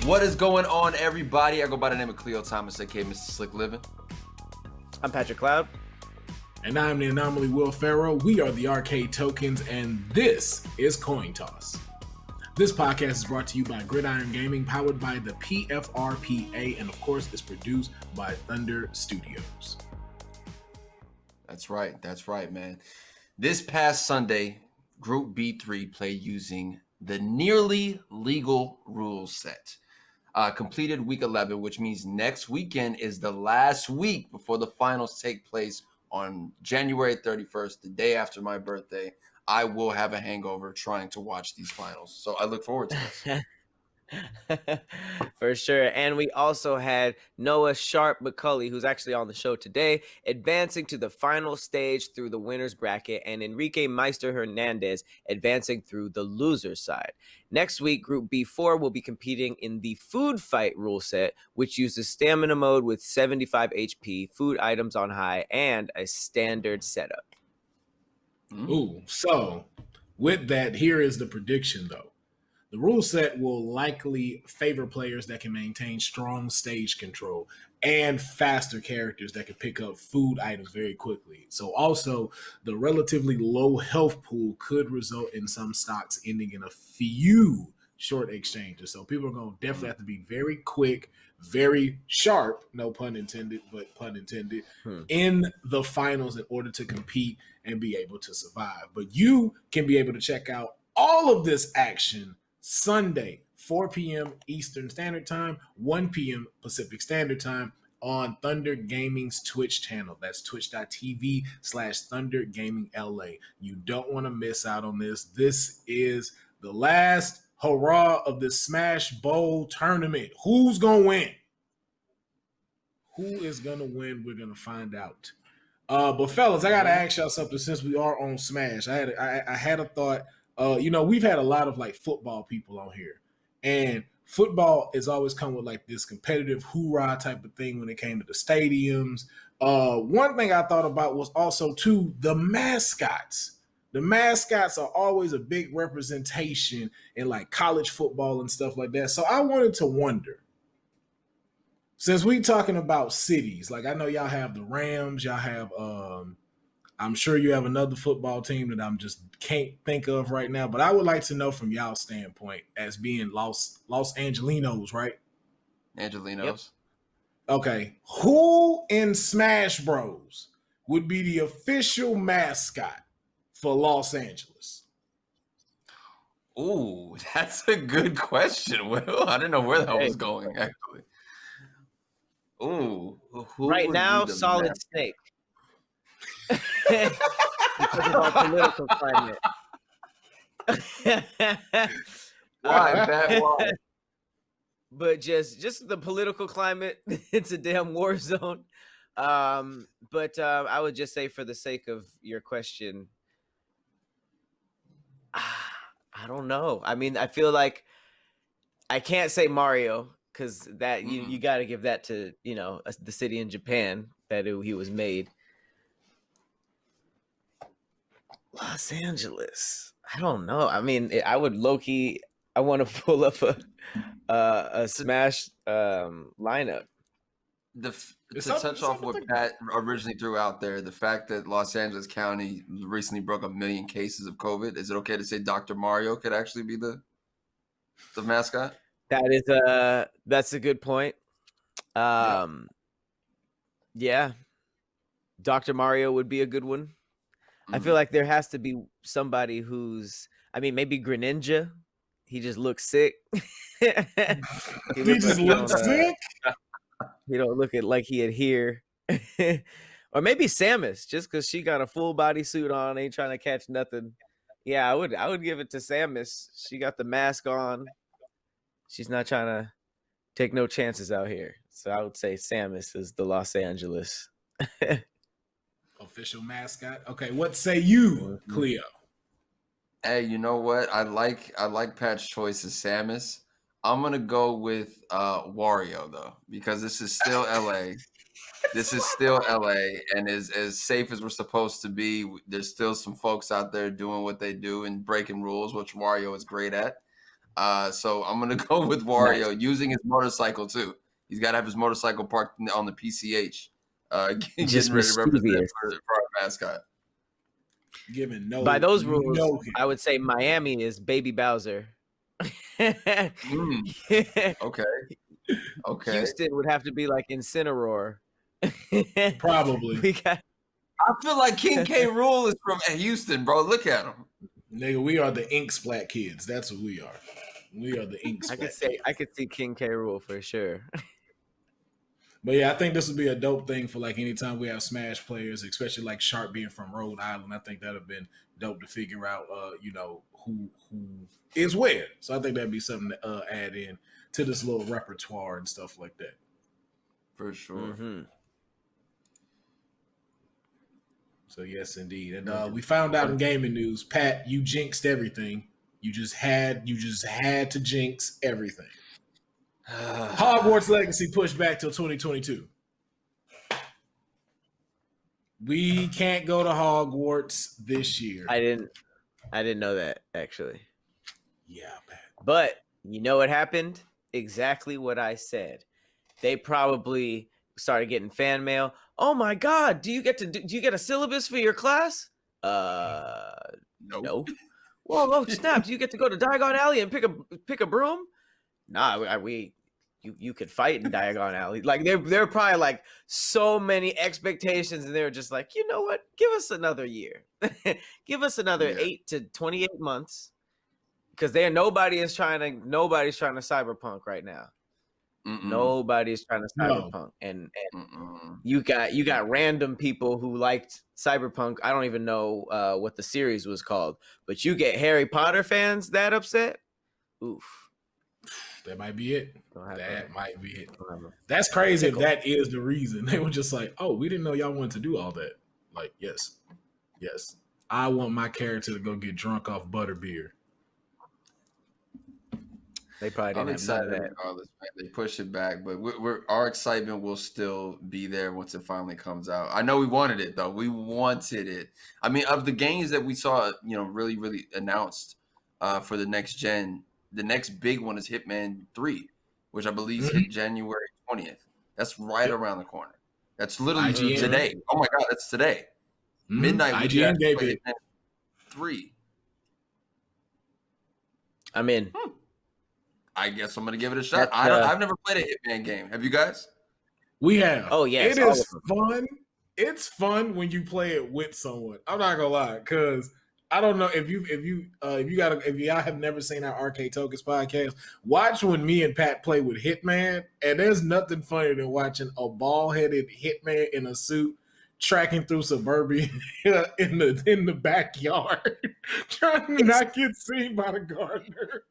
What is going on, everybody? I go by the name of Cleo Thomas, aka Mr. Slick Living. I'm Patrick Cloud. And I'm the Anomaly Will Ferrell. We are the Arcade Tokens, and this is CoinToss. This podcast is brought to you by Gridiron Gaming, powered by the PFRPA, and of course, is produced by Thunder Studios. That's right, man. This past Sunday, Group B3 played using the nearly legal rule set. Completed week 11, which means next weekend is the last week before the finals take place on January 31st, the day after my birthday. I will have a hangover trying to watch these finals. So I look forward to this. For sure. And we also had Noah Sharp McCulley, who's actually on the show today, advancing to the final stage through the winner's bracket, and Enrique Meister Hernandez advancing through the loser's side. Next week, Group B4 will be competing in the food fight rule set, which uses stamina mode with 75 HP, food items on high, and a standard setup. Ooh, so with that, here is the prediction, though. The rule set will likely favor players that can maintain strong stage control and faster characters that can pick up food items very quickly. So also, the relatively low health pool could result in some stocks ending in a few short exchanges. So people are going to definitely have to be very quick, very sharp, no pun intended, but pun intended, in the finals in order to compete and be able to survive. But you can be able to check out all of this action Sunday, 4 p.m. Eastern Standard Time, 1 p.m. Pacific Standard Time on Thunder Gaming's Twitch channel. That's twitch.tv/Thunder Gaming LA. You don't want to miss out on this. This is the last hurrah of the Smash Bowl tournament. Who's going to win? Who is going to win? We're going to find out. But fellas, I got to ask y'all something since we are on Smash. I had a thought. We've had a lot of like football people on here, and football has always come with like this competitive hoorah type of thing when it came to the stadiums. One thing I thought about was also too the mascots. The mascots are always a big representation in like college football and stuff like that. So I wanted to wonder, since we talking about cities, like I know y'all have the Rams, y'all have I'm sure you have another football team that I'm just can't think of right now, but I would like to know from y'all's standpoint as being Los Angelinos, right? Angelinos. Yep. Okay. Who in Smash Bros would be the official mascot for Los Angeles? Ooh, that's a good question, Will. I didn't know where that was going, actually. Ooh. Right now, Solid Snake. Because of our political climate. Why? But just the political climate, it's a damn war zone. But I would just say, for the sake of your question, I don't know. I mean, I feel like I can't say Mario because that you got to give that to the city in Japan that he was made. Los Angeles. I don't know. I mean, I would low-key. I want to pull up a Smash lineup. To touch off what Pat originally threw out there, the fact that Los Angeles County recently broke 1 million cases of COVID. Is it okay to say Dr. Mario could actually be the mascot? That's a good point. Yeah, Dr. Mario would be a good one. I feel like there has to be somebody who's, maybe Greninja. He just looks sick. He just looks sick? He don't look like he adhere. Or maybe Samus, just because she got a full body suit on, ain't trying to catch nothing. Yeah, I would give it to Samus. She got the mask on. She's not trying to take no chances out here. So I would say Samus is the Los Angeles official mascot. Okay, what say you, Cleo? Hey, you know what? I like Pat's choice of Samus. I'm gonna go with Wario though, because this is still LA. This is still LA, and as safe as we're supposed to be, there's still some folks out there doing what they do and breaking rules, which Wario is great at. So I'm gonna go with Wario using his motorcycle too. He's got to have his motorcycle parked on the PCH, Just getting ready to represent mischievous. for our mascot. Given By those rules, no I would say Miami is Baby Bowser. Okay. Okay. Houston would have to be like Incineroar. probably. We got I feel like King K. Rool is from Houston, bro. Look at him. Nigga, we are the ink splat kids. That's what we are. We are the ink splat. I could see King K. Rool for sure. But yeah, I think this would be a dope thing for like anytime we have Smash players, especially like Sharp being from Rhode Island. I think that'd have been dope to figure out, who is where. So I think that'd be something to add in to this little repertoire and stuff like that. For sure. Mm-hmm. So yes, indeed. And we found out in gaming news, Pat, you jinxed everything. You just had to jinx everything. Hogwarts Legacy pushed back till 2022. We can't go to Hogwarts this year. I didn't know that actually. Yeah, Pat. But you know what happened? Exactly what I said. They probably started getting fan mail. Oh my God! Do you get a syllabus for your class? No. Well, oh snap! Do you get to go to Diagon Alley and pick a broom? Nah, you could fight in Diagon Alley. Like they're probably like so many expectations, and they're just like, you know what? Give us another year. Give us another 8 to 28 months, because nobody's trying to cyberpunk right now. Nobody's trying to cyberpunk, and you got random people who liked cyberpunk. I don't even know what the series was called, but you get Harry Potter fans that upset. Oof. That might be it. That might be it. That's crazy if that is the reason. They were just like, oh, we didn't know y'all wanted to do all that. Like, yes. I want my character to go get drunk off butterbeer. They probably didn't have none of that. Regardless, man. They push it back, but our excitement will still be there once it finally comes out. I know we wanted it though. We wanted it. I mean, of the games that we saw, really, really announced for the next gen, the next big one is Hitman 3, which I believe hit January 20th. That's right around the corner. That's literally IGN. Today. Oh my God, that's today. Midnight. IGN gave it. Hitman 3. I'm in. I guess I'm gonna give it a shot. I've never played a Hitman game. Have you guys? We have. Oh yeah, it is fun. It's fun when you play it with someone. I'm not gonna lie, because I don't know if y'all have never seen our Arcade Tokens podcast. Watch when me and Pat play with Hitman, and there's nothing funnier than watching a bald-headed Hitman in a suit tracking through suburbia in the backyard, trying to not get seen by the gardener.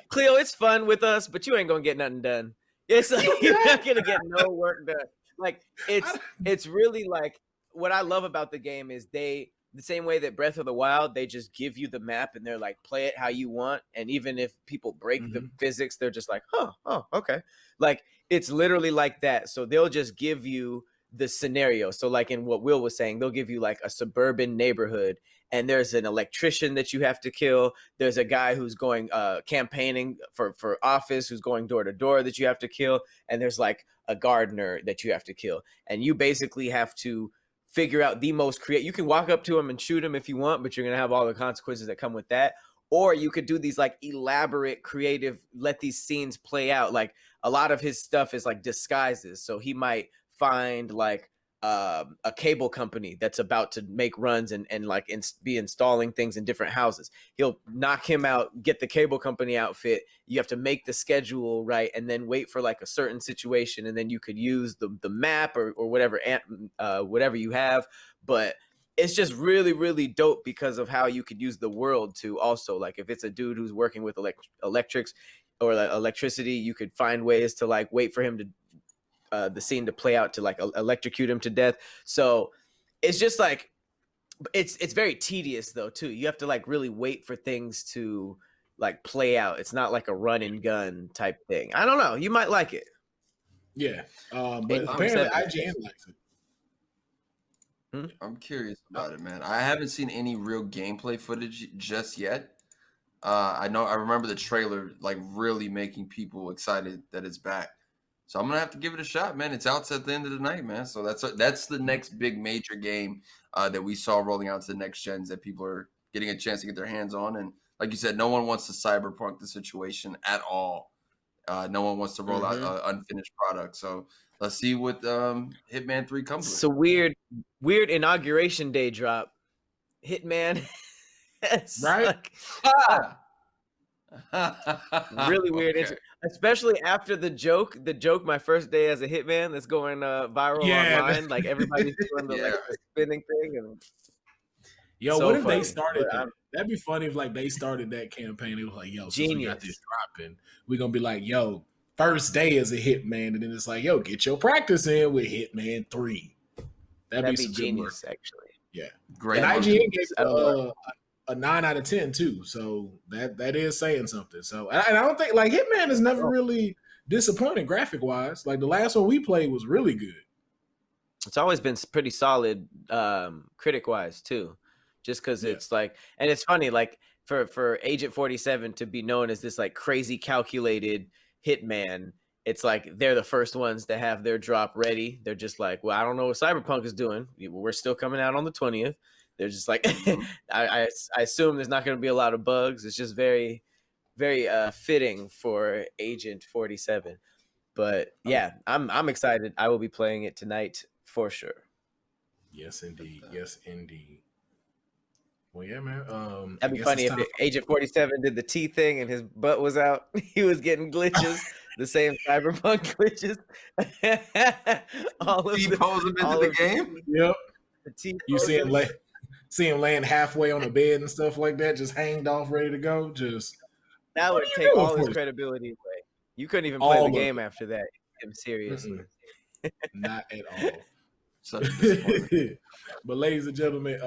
Cleo, it's fun with us, but you ain't gonna get nothing done. It's like, you're not gonna get no work done. Like it's really like what I love about the game is the same way that Breath of the Wild, they just give you the map and they're like, play it how you want. And even if people break the physics, they're just like, oh, okay. Like it's literally like that. So they'll just give you the scenario. So like in what Will was saying, they'll give you like a suburban neighborhood, and there's an electrician that you have to kill. There's a guy who's going campaigning for office, who's going door to door that you have to kill. And there's like a gardener that you have to kill. And you basically have to figure out the most creative. You can walk up to him and shoot him if you want, but you're going to have all the consequences that come with that. Or you could do these like elaborate, creative, let these scenes play out. Like a lot of his stuff is like disguises. So he might find like a cable company that's about to make runs and be installing things in different houses. He'll knock him out, get the cable company outfit. You have to make the schedule right, and then wait for like a certain situation, and then you could use the map or whatever whatever you have. But it's just really, really dope because of how you could use the world to also, like, if it's a dude who's working with electrics or electricity, you could find ways to like wait for him to the scene to play out to like electrocute him to death. So it's just like it's very tedious though too. You have to like really wait for things to like play out. It's not like a run and gun type thing. I don't know. You might like it. Yeah, but apparently IGN likes it. I'm curious about it, man. I haven't seen any real gameplay footage just yet. I remember the trailer like really making people excited that it's back. So I'm gonna have to give it a shot, man. It's out at the end of the night, man. So that's the next big major game that we saw rolling out to the next gens that people are getting a chance to get their hands on. And like you said, no one wants to cyberpunk the situation at all. No one wants to roll out an unfinished product. So let's see what Hitman 3 comes with. It's a weird inauguration day drop. Hitman. Right? Really weird. Okay. Especially after the joke, my first day as a hitman that's going viral online. Like everybody's doing the spinning thing. And yo, so what if funny. they started that? That'd be funny if like they started that campaign. It was like, yo, since we got this dropping, we're gonna be like, yo, first day as a hitman, and then it's like, yo, get your practice in with Hitman 3. That'd be some genius, good work. actually. Yeah. Great. And IGN gave a 9 out of 10 too, so that is saying something. So and I don't think like Hitman is never really disappointed graphic wise. Like the last one we played was really good. It's always been pretty solid critic wise too, just because it's like, and it's funny like for Agent 47 to be known as this like crazy calculated hitman. It's like they're the first ones to have their drop ready. They're just like, well, I don't know what Cyberpunk is doing. We're still coming out on the 20th. They're just like, I assume there's not going to be a lot of bugs. It's just very, very fitting for Agent 47. But yeah, I'm excited. I will be playing it tonight for sure. Yes, indeed. Yes, indeed. Well, yeah, man. That'd be funny if Agent 47 did the T thing and his butt was out. He was getting glitches, the same Cyberpunk glitches. All of T-pose him into the game. Yep. The you see him laying halfway on the bed and stuff like that, just hanged off, ready to go. Just that would take all his credibility away. You couldn't even play the game after that. I'm serious. Not at all. Such a disappointment. But ladies and gentlemen,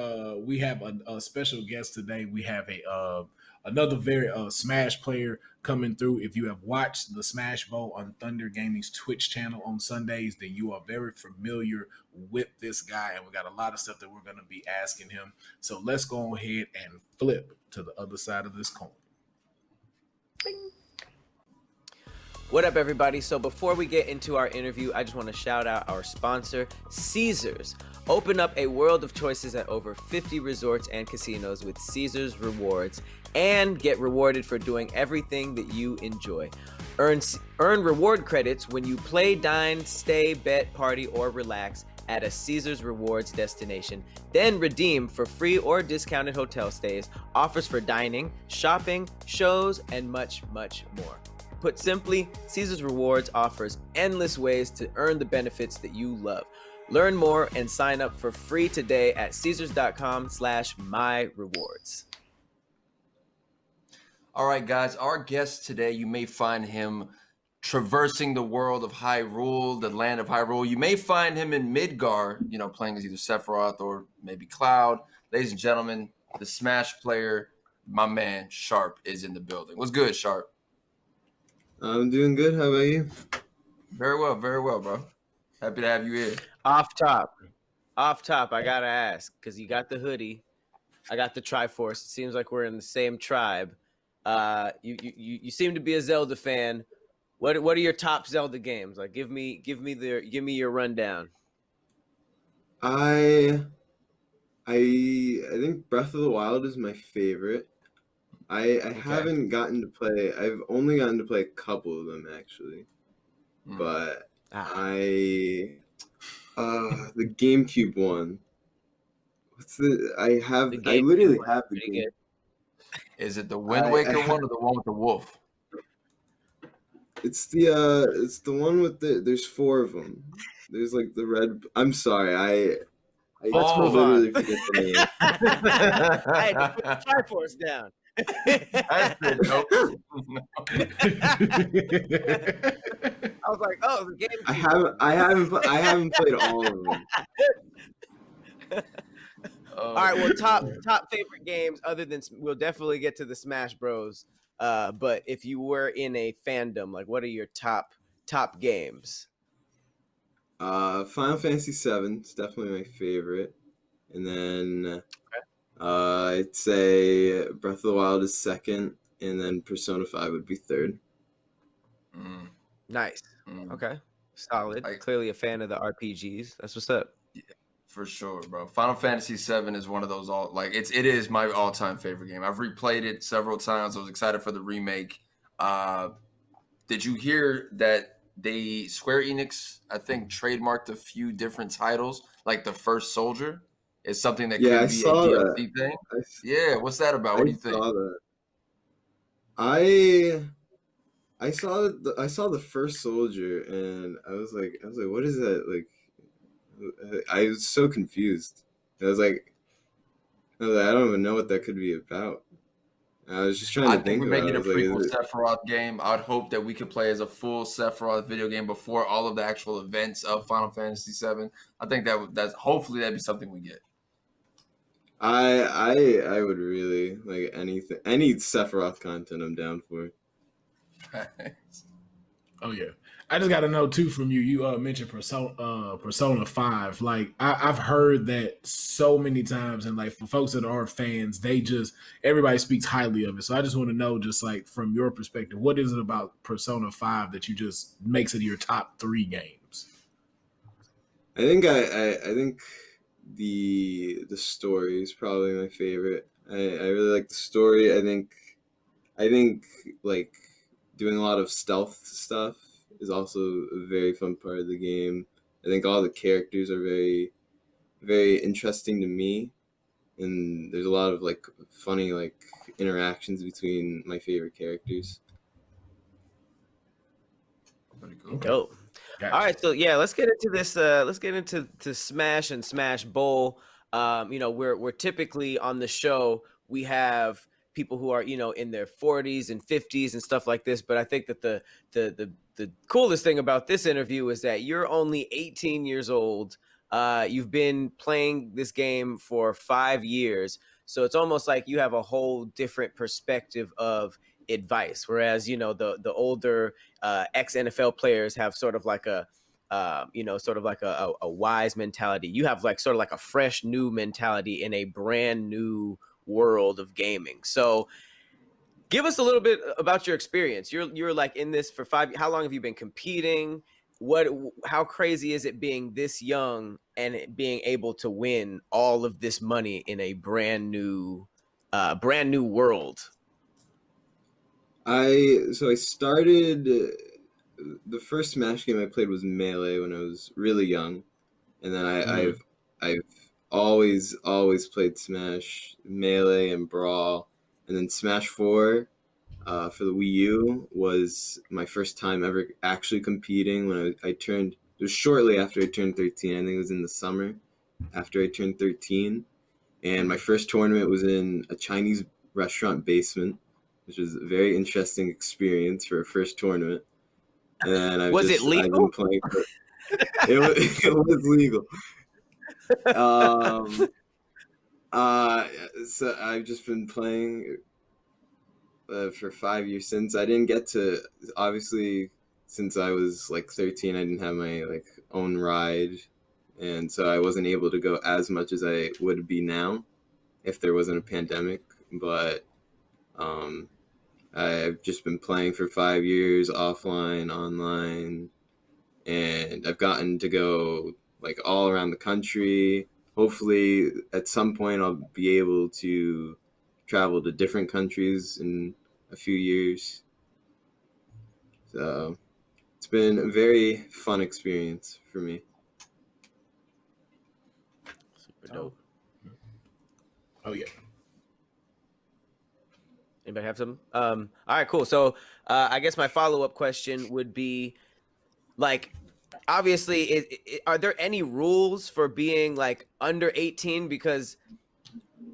we have a special guest today. We have another very Smash player coming through. If you have watched the Smash Bowl on Thunder Gaming's Twitch channel on Sundays, then you are very familiar with this guy, and we got a lot of stuff that we're going to be asking him. So let's go ahead and flip to the other side of this coin. Bing. What up, everybody? So before we get into our interview, I just want to shout out our sponsor, Caesars. Open up a world of choices at over 50 resorts and casinos with Caesars Rewards and get rewarded for doing everything that you enjoy. Earn reward credits when you play, dine, stay, bet, party, or relax at a Caesars Rewards destination. Then redeem for free or discounted hotel stays, offers for dining, shopping, shows, and much, much more. Put simply, Caesars Rewards offers endless ways to earn the benefits that you love. Learn more and sign up for free today at Caesars.com/myrewards. All right, guys, our guest today, you may find him traversing the world of Hyrule, the land of Hyrule. You may find him in Midgar, playing as either Sephiroth or maybe Cloud. Ladies and gentlemen, the Smash player, my man, Sharp, is in the building. What's good, Sharp? I'm doing good. How about you? Very well, bro. Happy to have you here. Off top, I gotta ask, because you got the hoodie, I got the Triforce. It seems like we're in the same tribe. You seem to be a Zelda fan. What are your top Zelda games? Like, give me your rundown. I think Breath of the Wild is my favorite. I haven't gotten to play. I've only gotten to play a couple of them actually, but the GameCube one. I literally have the game. Is it the Wind Waker one or the one with the wolf? It's the one with there's 4 of them. There's like the red. I'm sorry, Let's move on. Forget the name. I had to put the Triforce down. That's it, nope. I was like, oh, the game. I haven't played all of them. All right, well, top favorite games other than, we'll definitely get to the Smash Bros. But if you were in a fandom, like, what are your top games? Final Fantasy VII is definitely my favorite, and then I'd say Breath of the Wild is second, and then Persona 5 would be third. Nice. Okay. Solid. Clearly a fan of the RPGs. That's what's up. Yeah, for sure, bro. Final Fantasy VII is one of those it is my all-time favorite game. I've replayed it several times. I was excited for the remake. Did you hear that Square Enix, I think, trademarked a few different titles, like the First Soldier is something that Yeah, could I be a saw that. DLC thing? Yeah, what's that about? I What do you think? saw that. I saw the First Soldier, and I was like, what is that? Like, I was so confused. I was like, I don't even know what that could be about. I was just trying I to think think we're about it. making I a was like, prequel Sephiroth game. I would hope that we could play as a full Sephiroth video game before all of the actual events of Final Fantasy VII. I think that's hopefully that'd be something we get. I would really like any Sephiroth content. I'm down for. Oh yeah, I just got to know too from you. You mentioned Persona 5. Like I've heard that so many times, and like for folks that are fans, everybody speaks highly of it. So I just want to know, just like from your perspective, what is it about Persona 5 that you just makes it your top 3 games? I think the story is probably my favorite. I really like the story. I think like doing a lot of stealth stuff is also a very fun part of the game. I think all the characters are very, very interesting to me, and there's a lot of like funny like interactions between my favorite characters. Pretty cool. Dope. Gotcha. All right, so yeah, let's get into this. Let's get into Smash and Smash Bowl. We're typically on the show. We have people who are in their 40s and 50s and stuff like this. But I think that the coolest thing about this interview is that you're only 18 years old. You've been playing this game for 5 years, so it's almost like you have a whole different perspective of advice, whereas the older ex NFL players have sort of like a wise mentality. You have like sort of like a fresh new mentality in a brand new world of gaming. So give us a little bit about your experience. You're like in this for 5. How long have you been competing? How crazy is it being this young and being able to win all of this money in a brand new world? I started the first Smash game I played was Melee when I was really young, and then I've always played Smash, Melee, and Brawl, and then Smash 4 for the Wii U was my first time ever actually competing when I turned. It was shortly after I turned 13. I think it was in the summer after I turned 13, and my first tournament was in a Chinese restaurant basement, which was a very interesting experience for a first tournament. And I've been playing for it was legal. So I've just been playing for 5 years since. I didn't get to, obviously, since I was like 13, I didn't have my like own ride, and so I wasn't able to go as much as I would be now if there wasn't a pandemic. But I've just been playing for 5 years, offline, online, and I've gotten to go like all around the country. Hopefully, at some point, I'll be able to travel to different countries in a few years. So it's been a very fun experience for me. Super dope. Oh yeah. Anybody have some? All right, cool. So I guess my follow-up question would be, like, obviously, are there any rules for being like under 18? Because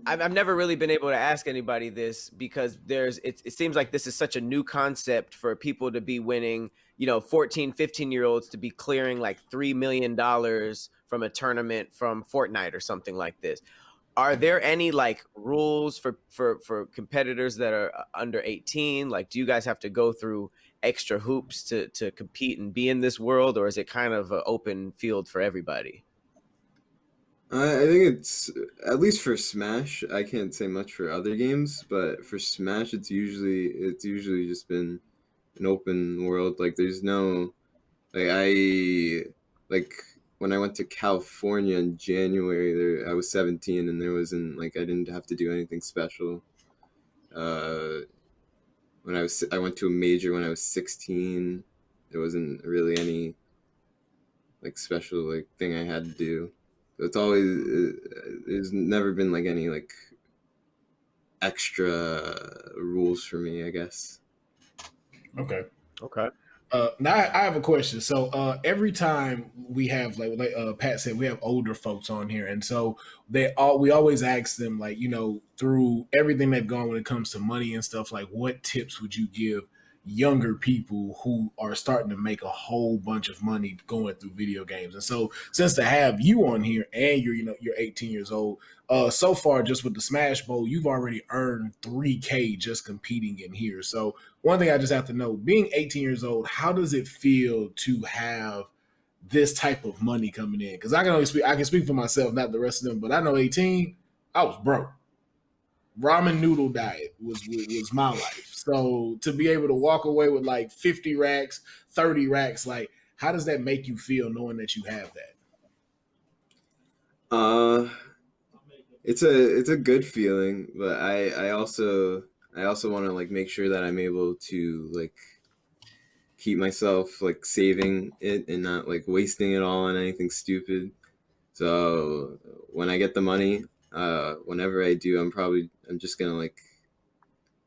I've never really been able to ask anybody this, because it seems like this is such a new concept for people to be winning, 14, 15-year-olds to be clearing like $3 million from a tournament from Fortnite or something like this. Are there any like rules for competitors that are under 18? Like, do you guys have to go through extra hoops to compete and be in this world, or is it kind of an open field for everybody? I think it's at least for Smash. I can't say much for other games, but for Smash, it's usually just been an open world. Like there's no like I like when I went to California in January. I was 17, and there wasn't like I didn't have to do anything special. Uh, I went to a major when I was 16. There wasn't really any like special like thing I had to do. It's always there's never been like any like extra rules for me, I guess. Okay. Okay. Now I have a question. So every time we have like Pat said, we have older folks on here, and so we always ask them like through everything they've gone when it comes to money and stuff like what tips would you give younger people who are starting to make a whole bunch of money going through video games. And so since to have you on here and you're 18 years old, so far just with the Smash Bowl, you've already earned 3K just competing in here. So one thing I just have to know, being 18 years old, how does it feel to have this type of money coming in? Because I can speak for myself, not the rest of them, but I know 18, I was broke. Ramen noodle diet was my life. So to be able to walk away with like 50 racks, 30 racks, like how does that make you feel knowing that you have that? It's a good feeling, but I also want to like make sure that I'm able to like keep myself like saving it and not like wasting it all on anything stupid. So when I get the money, whenever I do, I'm just gonna like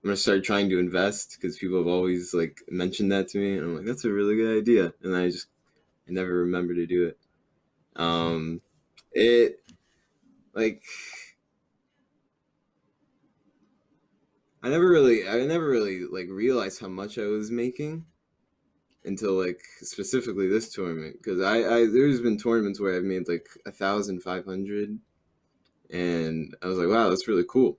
I'm gonna start trying to invest because people have always like mentioned that to me, and I'm like, that's a really good idea, and I never remember to do it. It like I never really like realized how much I was making until like specifically this tournament, because I there's been tournaments where I've made like 1,500, and I was like, wow, that's really cool.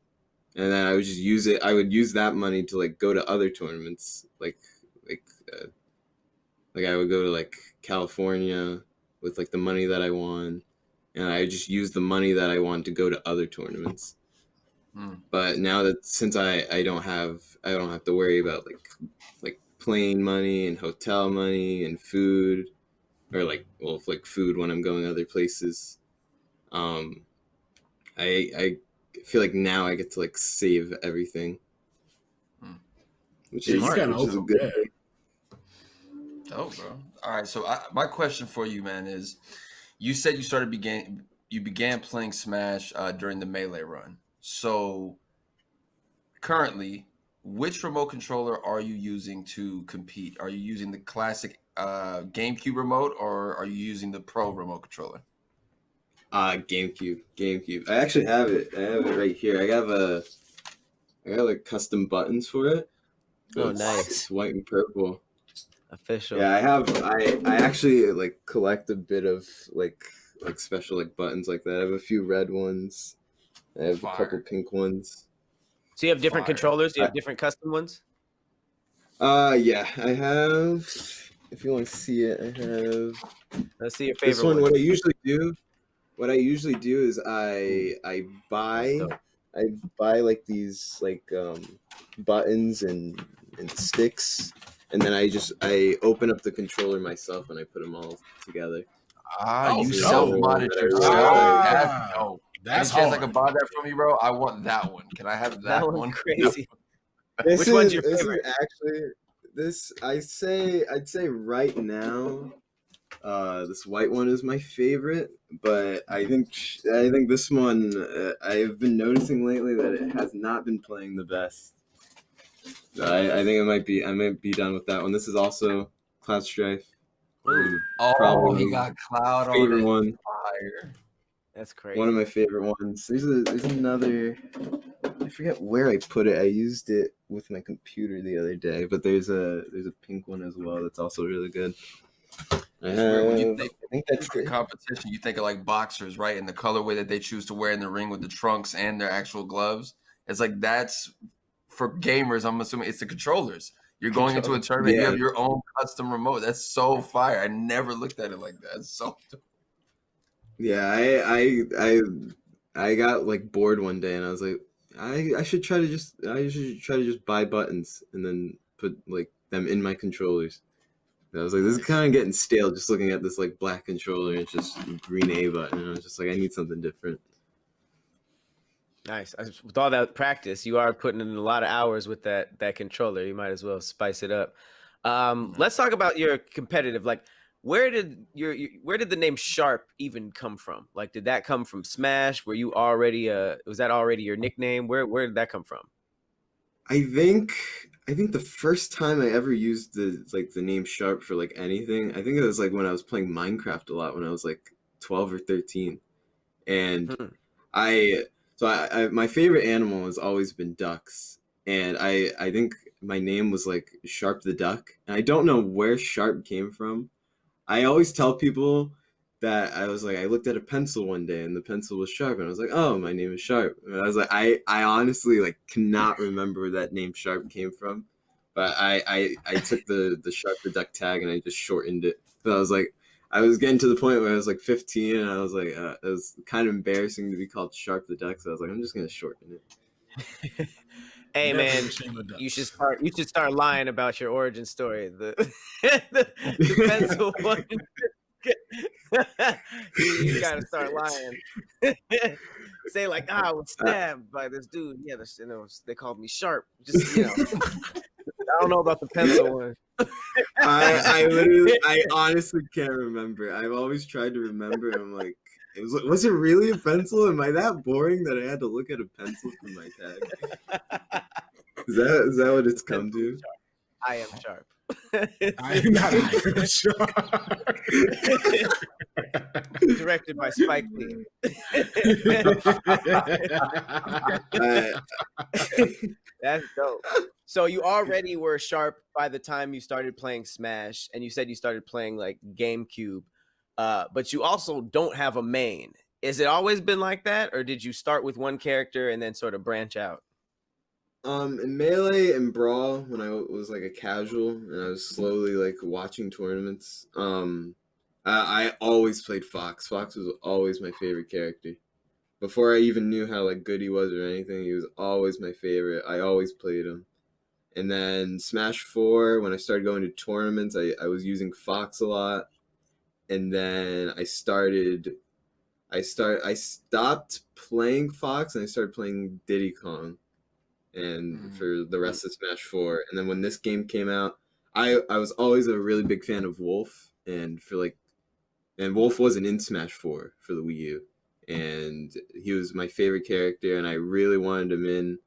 And then I would just use it. I would use that money to like go to other tournaments, uh, like I would go to like California with like the money that I won, and I just use the money that I won to go to other tournaments. But now that since I don't have to worry about like plane money and hotel money and food, or like food when I'm going other places, I feel like now I get to like save everything, which is a good thing. Oh, bro. All right. So my question for you, man, is you said you began playing Smash during the Melee run. So currently, which remote controller are you using to compete? Are you using the classic GameCube remote, or are you using the Pro remote controller? GameCube. I actually have it. I have it right here. I got like custom buttons for it. Oh, nice. It's white and purple. Official. Yeah, I actually like collect a bit of like special like buttons like that. I have a few red ones. I have a couple pink ones. So you have different controllers? Do you have different custom ones? Yeah, I have. If you want to see it, I have. Let's see your favorite This one. What I usually do is I buy like these like buttons and sticks, and then I open up the controller myself and I put them all together. You self-modded yourself. That's dope. That's any chance hard. I can buy that from you, bro? I want that one. Can I have that one? Crazy. Which one's your favorite? I'd say right now, this white one is my favorite, but I think this one I've been noticing lately that it has not been playing the best. So I think I might be done with that one. This is also Cloud Strife. Oh, he got Cloud on favorite it. one. Fire. That's crazy. One of my favorite ones. There's another. I forget where I put it. I used it with my computer the other day, but there's a pink one as well that's also really good. When you think that's the competition, you think of like boxers, right? And the colorway that they choose to wear in the ring with the trunks and their actual gloves. It's like that's for gamers. I'm assuming it's the controllers. You're going into a tournament. Yeah. You have your own custom remote. That's so fire. I never looked at it like that. It's so dope. Yeah, I got like bored one day, and I was like, I should try to just buy buttons and then put like them in my controllers. And I was like, this is Nice. kind of getting stale, just looking at this like black controller and it's just green A button. And I was just like, I need something different. Nice. With all that practice, you are putting in a lot of hours with that controller. You might as well spice it up. Let's talk about your competitive. Like, where did where did the name Sharp even come from? Like, did that come from Smash? Were you already was that already your nickname? Where did that come from? I think the first time I ever used the name Sharp for like anything, I think it was like when I was playing Minecraft a lot when I was like 12 or 13. And Hmm. I my favorite animal has always been ducks. And I think my name was like Sharp the Duck. And I don't know where Sharp came from. I always tell people that I was like, I looked at a pencil one day and the pencil was sharp, and I was like, oh, my name is Sharp. And I was like, I honestly like cannot remember where that name Sharp came from, but I took the Sharp the Duck tag and I just shortened it. So I was like, I was getting to the point where I was like 15, and I was like, it was kind of embarrassing to be called Sharp the Duck, so I was like, I'm just gonna shorten it. Hey Never man, a shame of ducks. you should start lying about your origin story. The pencil one. You gotta start lying. Say like, I was stabbed by this dude. Yeah, they called me Sharp. Just I don't know about the pencil one. I honestly can't remember. I've always tried to remember. And I'm like, was it really a pencil? Am I that boring that I had to look at a pencil for my tag? Is that what it's come to? I am Sharp. I am not Iron Sharp. Directed by Spike Lee. That's dope. So you already were Sharp by the time you started playing Smash, and you said you started playing like GameCube, but you also don't have a main. Is it always been like that, or did you start with one character and then sort of branch out? In Melee and Brawl, when I was like a casual and I was slowly like watching tournaments, I always played Fox. Fox was always my favorite character. Before I even knew how like good he was or anything, he was always my favorite. I always played him. And then Smash 4, when I started going to tournaments, I was using Fox a lot. And then I stopped playing Fox and I started playing Diddy Kong and for the rest of Smash 4. And then when this game came out, I was always a really big fan of Wolf, and Wolf wasn't in Smash 4 for the Wii U. And he was my favorite character and I really wanted him in.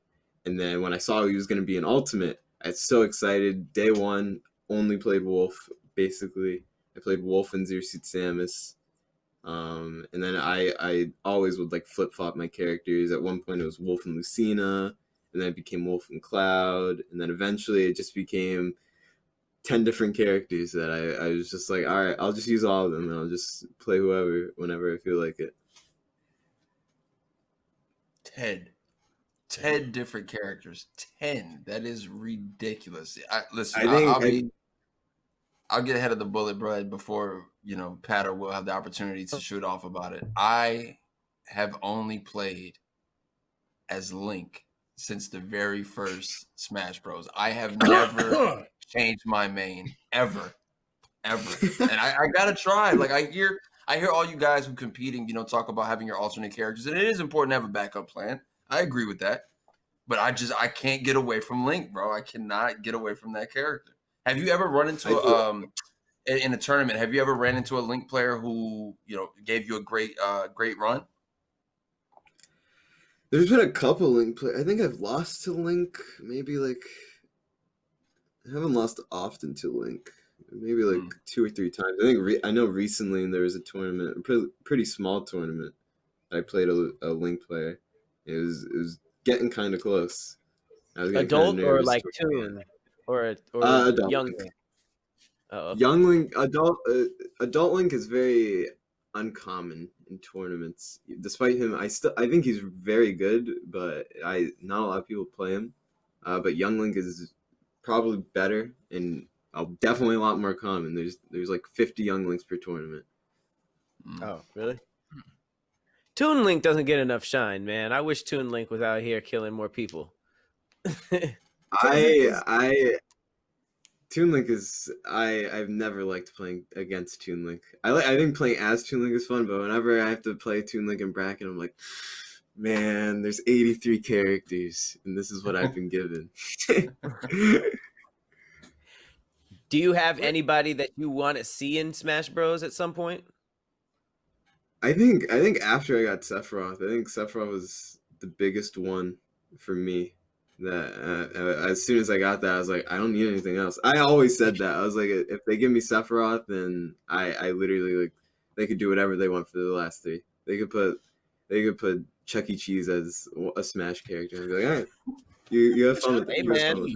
And then when I saw he was going to be an Ultimate, I was so excited. Day one, only played Wolf, basically. I played Wolf and Zero Suit Samus. And then I always would like flip-flop my characters. At one point it was Wolf and Lucina, and then it became Wolf and Cloud, and then eventually it just became 10 different characters that I was just like, all right, I'll just use all of them, and I'll just play whoever whenever I feel like it. 10 different characters. 10. That is ridiculous. I'll get ahead of the bullet, bro, before, Pat or Will have the opportunity to shoot off about it. I have only played as Link since the very first Smash Bros. I have never changed my main, ever. And I gotta try. Like I hear all you guys who competing, talk about having your alternate characters, and it is important to have a backup plan. I agree with that. But I can't get away from Link, bro. I cannot get away from that character. Have you ever run into in a tournament? Have you ever ran into a Link player who gave you a great run? There's been a couple Link players. I think I've lost to Link. Maybe like I haven't lost often to Link. Maybe like 2 or 3 times. I think I know recently there was a tournament, a pretty small tournament. I played a Link player. It was getting kind of close. I was Adult or like Toon or adult young Link. Link? Oh, okay. Young Link, adult Link is very uncommon in tournaments. Despite him, I think he's very good, but not a lot of people play him. But Young Link is probably better and definitely a lot more common. There's like 50 Young Links per tournament. Oh, really? Toon Link doesn't get enough shine, man. I wish Toon Link was out here killing more people. Toon Link is I've never liked playing against Toon Link. I think playing as Toon Link is fun, but whenever I have to play Toon Link in bracket, I'm like, man, there's 83 characters, and this is what I've been given. Do you have anybody that you want to see in Smash Bros at some point? I think after I got Sephiroth, I think Sephiroth was the biggest one for me. That as soon as I got that, I was like, I don't need anything else. I always said that. I was like, if they give me Sephiroth, then I literally like they could do whatever they want for the last three. They could put Chuck E. Cheese as a Smash character and be like, all right, you have fun with it. Hey, You have man. fun with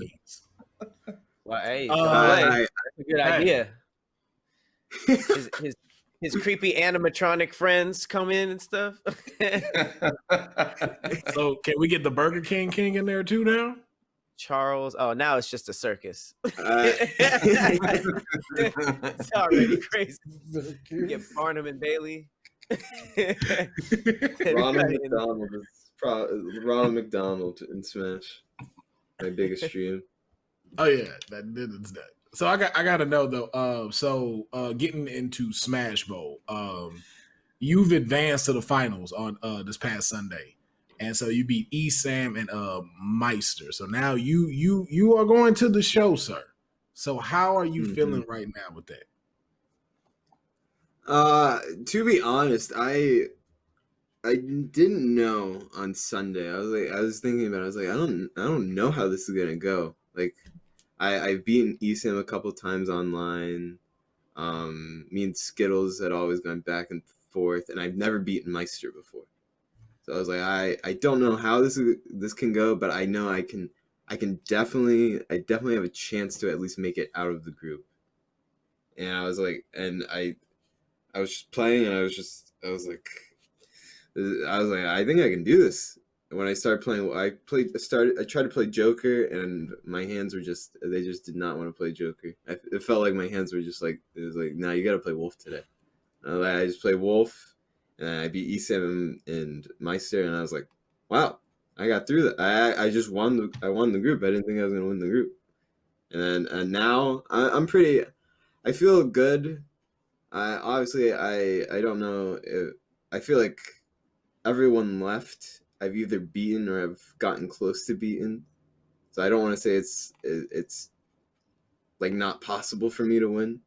it. Well, hey, I- that's a good idea. His creepy animatronic friends come in and stuff. So can we get the Burger King in there too now? Charles. Oh, now it's just a circus. Uh, It's already crazy. You get Barnum and Bailey. Ronald McDonald in Smash. My biggest stream. Oh yeah, that's that. So I got to know though. So getting into Smash Bowl, you've advanced to the finals on this past Sunday, and so you beat Sam and Meister. So now you are going to the show, sir. So how are you feeling right now with that? To be honest, I didn't know on Sunday. I was thinking about it. I was like, I don't know how this is gonna go. Like, I've beaten Esam a couple times online. Me and Skittles had always gone back and forth, and I've never beaten Meister before. So I was like, I don't know how this can go, but I know I definitely have a chance to at least make it out of the group. And I was like, I was just playing, and I was like, I think I can do this. And when I started playing, I tried to play Joker, and my hands were they just did not want to play Joker. It felt like my hands were just like, it was like, nah, you got to play Wolf today. And I just played Wolf, and I beat E7 and Meister, and I was like, wow, I got through that. I just won the group. I didn't think I was going to win the group. And now I'm pretty, I feel good. Obviously, I don't know if, I feel like everyone left I've either beaten or I've gotten close to beaten. So I don't want to say it's like not possible for me to win.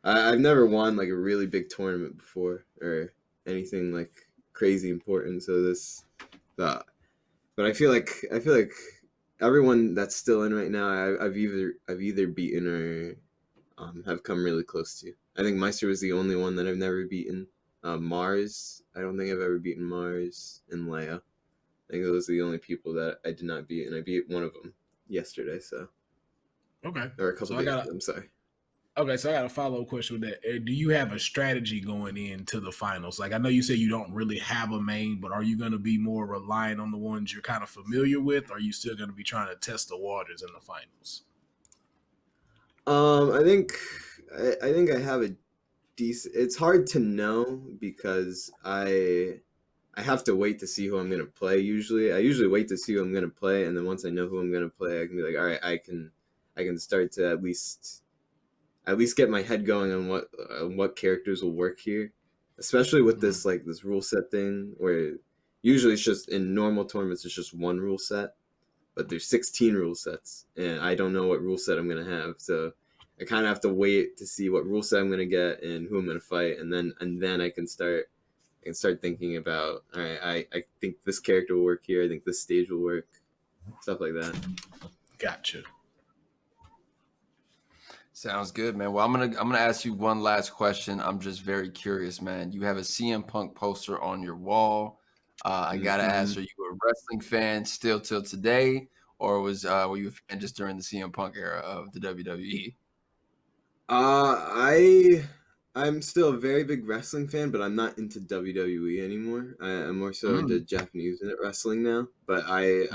I've never won like a really big tournament before or anything like crazy important. So but I feel like everyone that's still in right now, I've either beaten or have come really close to. I think Meister was the only one that I've never beaten. Mars, I don't think I've ever beaten Mars, and Leia. I think those are the only people that I did not beat, and I beat one of them yesterday. So Okay, or a couple days ago, I'm sorry. Okay, so I got a follow-up question with that. Do you have a strategy going into the finals? Like, I know you said you don't really have a main, but are you going to be more reliant on the ones you're kind of familiar with, or are you still going to be trying to test the waters in the finals? I think I have a decent. It's hard to know because I have to wait to see who I'm gonna play. I usually wait to see who I'm gonna play, and then once I know who I'm gonna play, I can be like, all right, I can start to at least get my head going on what characters will work here, especially with this rule set thing where usually it's just in normal tournaments it's just one rule set, but there's 16 rule sets, and I don't know what rule set I'm gonna have, so I kind of have to wait to see what rule set I'm gonna get and who I'm gonna fight, and then I can start thinking about, all right, I think this character will work here. I think this stage will work, stuff like that. Gotcha. Sounds good, man. Well, I'm gonna ask you one last question. I'm just very curious, man. You have a CM Punk poster on your wall. I gotta ask: are you a wrestling fan still till today, or were you a fan just during the CM Punk era of the WWE? I'm still a very big wrestling fan, but I'm not into WWE anymore. I'm more so into Japanese wrestling now. But I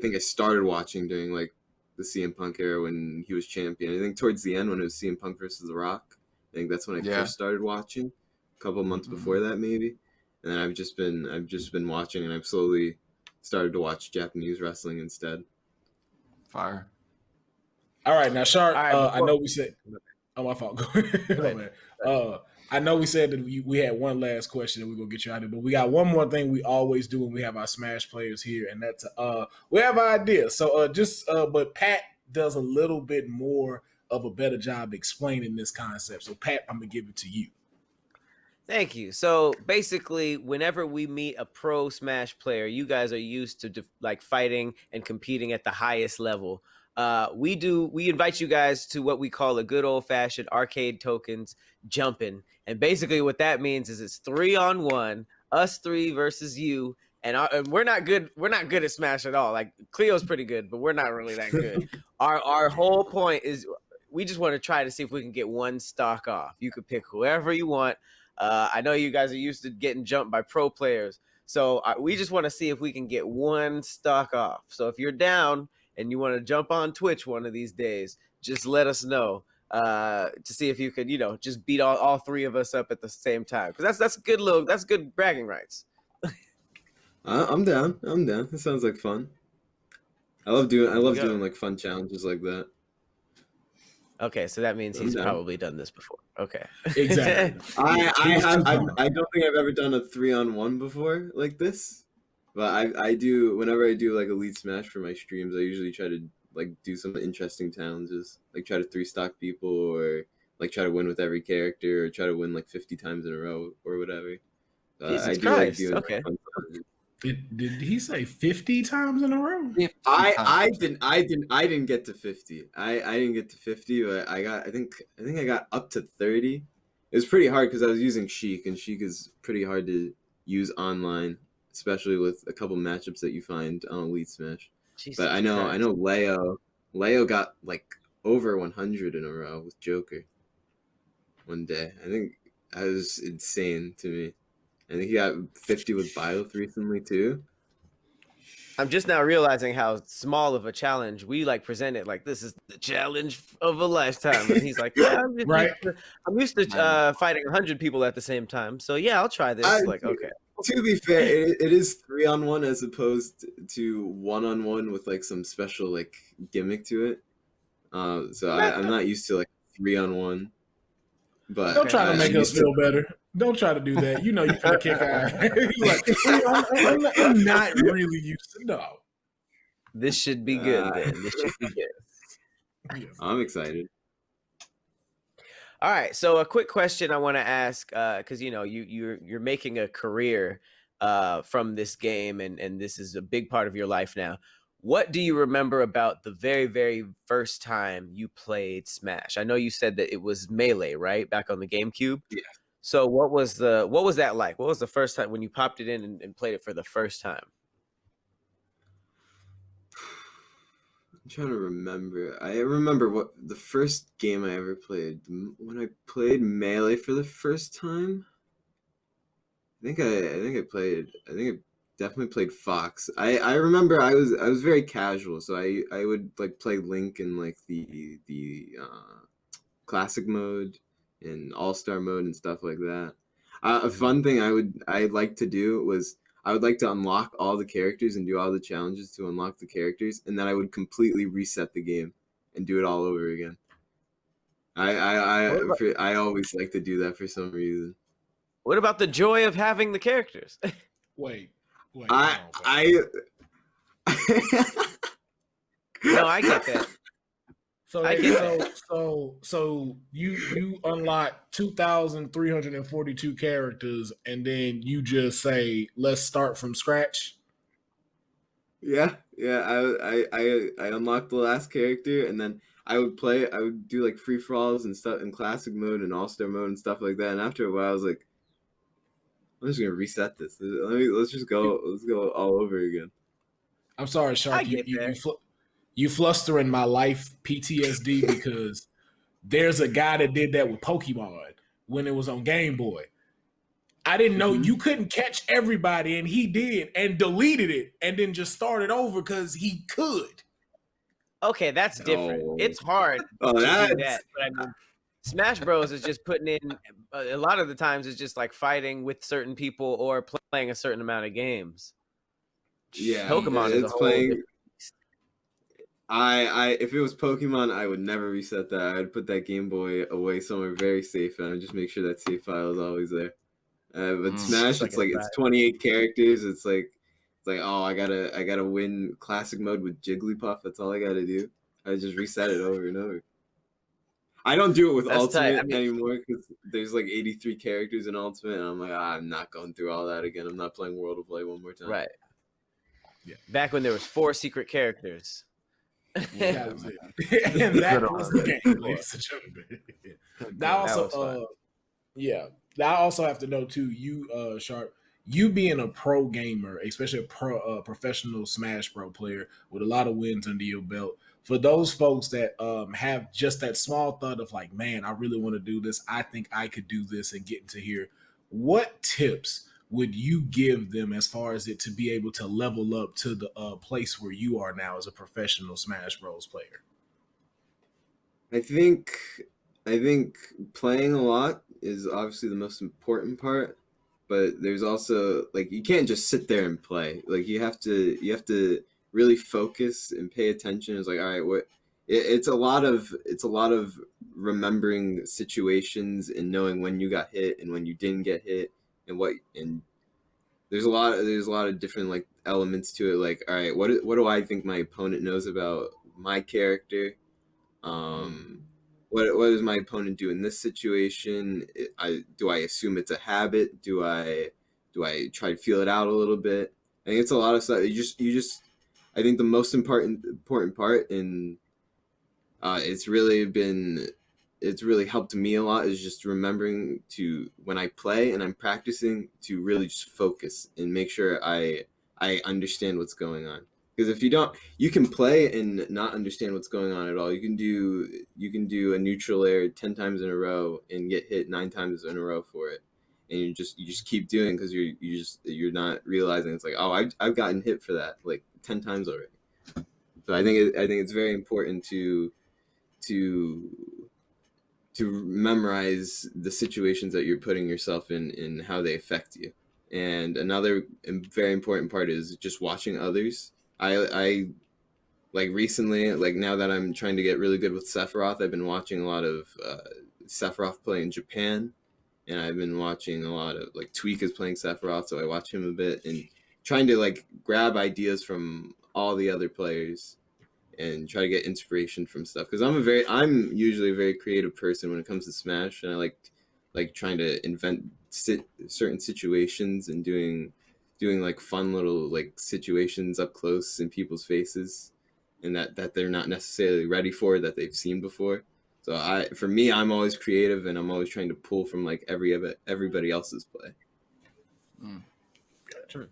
think I started watching during like the CM Punk era when he was champion. I think towards the end when it was CM Punk versus The Rock. I think that's when I first started watching. couple months before that maybe, and then I've just been watching, and I've slowly started to watch Japanese wrestling instead. Fire. All right, now Sharp. All right, I know we said. Oh, my fault. Go ahead. I know we said that we had one last question that we're gonna get you out of, but we got one more thing we always do when we have our Smash players here, and that's we have an idea. So but Pat does a little bit more of a better job explaining this concept. So Pat, I'm gonna give it to you. Thank you. So basically, whenever we meet a pro Smash player, you guys are used to like fighting and competing at the highest level. We invite you guys to what we call a good old fashioned arcade tokens jumping, and basically what that means is it's 3-on-1, us three versus you, and we're not good. We're not good at Smash at all. Like Cleo's pretty good, but we're not really that good. Our whole point is we just want to try to see if we can get one stock off. You could pick whoever you want. I know you guys are used to getting jumped by pro players, so we just want to see if we can get one stock off. So if you're down and you want to jump on Twitch one of these days, just let us know to see if you could, just beat all three of us up at the same time. Because that's good bragging rights. I'm down. It sounds like fun. I love doing like fun challenges like that. Okay, so that means he's probably done this before. Okay, exactly. I don't think I've ever done a 3-on-1 before like this, but I do. Whenever I do like Elite Smash for my streams, I usually try to like do some interesting challenges, like try to 3-stock people, or like try to win with every character, or try to win like 50 times in a row or whatever. Jesus Christ. Like okay. Did he say 50 times in a row? I didn't get to 50. I didn't get to 50, but I think I got up to 30. It was pretty hard because I was using Sheik, and Sheik is pretty hard to use online, especially with a couple matchups that you find on Elite Smash. Jesus but I know Leo got like over 100 in a row with Joker one day. I think that was insane to me. I think he got 50 with Byleth recently too. I'm just now realizing how small of a challenge we like present it. Like, this is the challenge of a lifetime, and he's like, "Yeah, I'm used to fighting 100 people at the same time. So yeah, I'll try this." Okay. To be fair, it is 3-on-1 as opposed to 1-on-1 with like some special like gimmick to it. So I'm not used to like 3-on-1. But don't try to make us feel better. Don't try to do that. You know you're gonna kick our like, I'm not really used to no. This should be good then. This should be good. Yes. I'm excited. All right, so a quick question I want to ask, because you're making a career from this game, and this is a big part of your life now. What do you remember about the very, very first time you played Smash? I know you said that it was Melee, right, back on the GameCube. Yeah. So what was that like? What was the first time when you popped it in and played it for the first time? I'm trying to remember. I remember what the first game I ever played. When I played Melee for the first time, I think I definitely played Fox. I remember I was very casual, so I would like play Link in like the classic mode and all-star mode and stuff like that. A fun thing I'd like to do was I would like to unlock all the characters and do all the challenges to unlock the characters, and then I would completely reset the game and do it all over again. I always like to do that for some reason. What about the joy of having the characters? Wait. No, I get that. So you unlock 2,342 characters, and then you just say, "Let's start from scratch." Yeah. I unlocked the last character, and then I would do like free for alls and stuff in classic mode and all-star mode and stuff like that. And after a while, I was like, I'm just gonna reset this. Let's go all over again. I'm sorry, Sharp. You flustering my life PTSD because there's a guy that did that with Pokemon when it was on Game Boy. I didn't know you couldn't catch everybody, and he did, and deleted it, and then just started over because he could. Okay, that's different. It's hard to do that. But Smash Bros is just putting in a lot of the times it's just like fighting with certain people or playing a certain amount of games. Yeah, Pokemon is a it's whole playing. different beast. I if it was Pokemon, I would never reset that. I'd put that Game Boy away somewhere very safe, and I'd just make sure that save file is always there. But Smash, Like it's like it's inside. 28 characters. It's like oh, I gotta win classic mode with Jigglypuff. That's all I gotta do. I just reset it over and over. I don't do it with That's tight. Ultimate I mean, anymore because there's like 83 characters in Ultimate, and I'm like, I'm not going through all that again. I'm not playing World of Play one more time. right. Yeah. Back when there was 4 secret characters. Yeah, That was it. And that Good was on the that. game, ladies and gentlemen. Now That was also, fun. yeah. Now I also have to know too, you Sharp, you being a pro gamer, especially a professional Smash Bro player with a lot of wins under your belt. For those folks that have just that small thought of like, man, I really want to do this. I think I could do this and get into here. What tips would you give them as far as it to be able to level up to the place where you are now as a professional Smash Bros player? I think playing a lot is obviously the most important part, but there's also like you can't just sit there and play. Like you have to really focus and pay attention. It's like, all right, it's a lot of remembering situations and knowing when you got hit and when you didn't get hit and there's a lot of different like elements to it. Like, all right, what do I think my opponent knows about my character? What does my opponent do in this situation? Do I assume it's a habit? Do I try to feel it out a little bit? I think it's a lot of stuff. You just I think the most important part in it's really helped me a lot is just remembering to when I play and I'm practicing to really just focus and make sure I understand what's going on. Because if you don't, you can play and not understand what's going on at all. You can do a neutral air 10 times in a row and get hit 9 times in a row for it, and you just keep doing because you're not realizing it's like, oh, I've gotten hit for that like 10 times already. So I think it's very important to memorize the situations that you're putting yourself in and how they affect you. And another very important part is just watching others. I like recently, like now that I'm trying to get really good with Sephiroth, I've been watching a lot of Sephiroth play in Japan, and I've been watching a lot of like Tweak is playing Sephiroth, so I watch him a bit and trying to like grab ideas from all the other players and try to get inspiration from stuff because I'm usually a very creative person when it comes to Smash, and I like trying to invent certain situations and doing like fun little like situations up close in people's faces and that they're not necessarily ready for, that they've seen before. So for me, I'm always creative and I'm always trying to pull from like everybody else's play. Gotcha.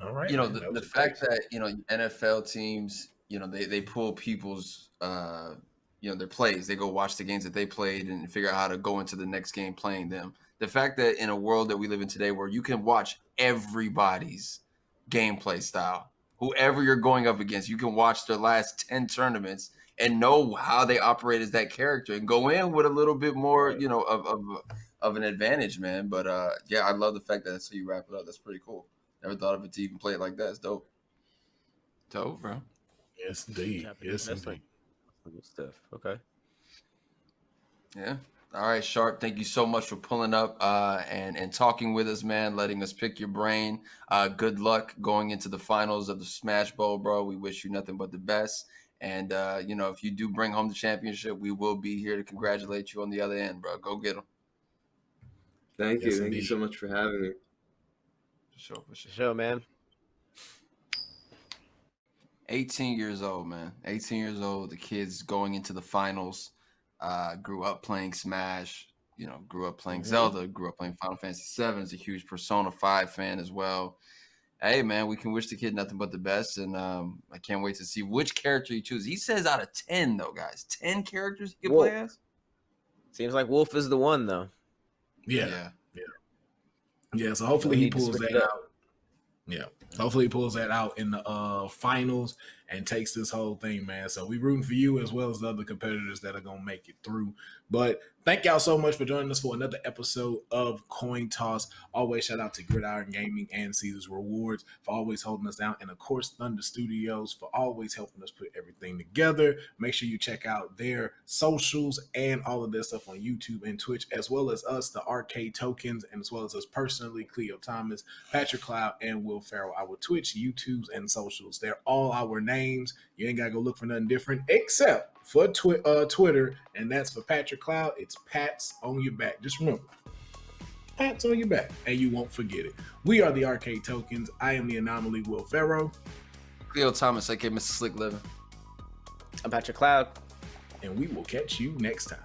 All right. You know, man, the fact that, you know, NFL teams, you know, they pull people's, you know, their plays. They go watch the games that they played and figure out how to go into the next game playing them. The fact that in a world that we live in today where you can watch everybody's gameplay style, whoever you're going up against, you can watch their last 10 tournaments and know how they operate as that character and go in with a little bit more, you know, of an advantage, man. But yeah, I love the fact that that's how you wrap it up. That's pretty cool. Never thought of it to even play it like that. It's dope. Dope, bro. Yes, indeed. Yes, indeed. Good stuff. Okay. Yeah. All right, Sharp. Thank you so much for pulling up and talking with us, man. Letting us pick your brain. Good luck going into the finals of the Smash Bowl, bro. We wish you nothing but the best. And you know, if you do bring home the championship, we will be here to congratulate you on the other end, bro. Go get them. Thank Yes, you. Thank indeed. you so much for having me. For sure, for sure. Show, man. 18 years old, man. 18 years old. The kid's going into the finals. Grew up playing Smash. You know, grew up playing Zelda. Grew up playing Final Fantasy VII. Is a huge Persona 5 fan as well. Hey, man, we can wish the kid nothing but the best. And I can't wait to see which character he chooses. He says out of 10, though, guys. 10 characters he can play as? Seems like Wolf is the one, though. Yeah. So hopefully he pulls that out. Yeah. Hopefully he pulls that out in the finals and takes this whole thing, man. So we rooting for you as well as the other competitors that are gonna make it through. But Thank y'all so much for joining us for another episode of Coin Toss. Always shout out to Gridiron Gaming and Caesars Rewards for always holding us down. And of course, Thunder Studios for always helping us put everything together. Make sure you check out their socials and all of their stuff on YouTube and Twitch, as well as us, the Arcade Tokens, and as well as us personally, Cleo Thomas, Patrick Cloud, and Will Ferrell. Our Twitch, YouTubes, and socials. They're all our names. You ain't got to go look for nothing different except for Twitter, and that's for Patrick Cloud. It's Pats on your back. Just remember, Pats on your back, and you won't forget it. We are the Arcade Tokens. I am the Anomaly, Will Ferrell. Cleo Thomas, aka Mr. Slick Living. I'm Patrick Cloud. And we will catch you next time.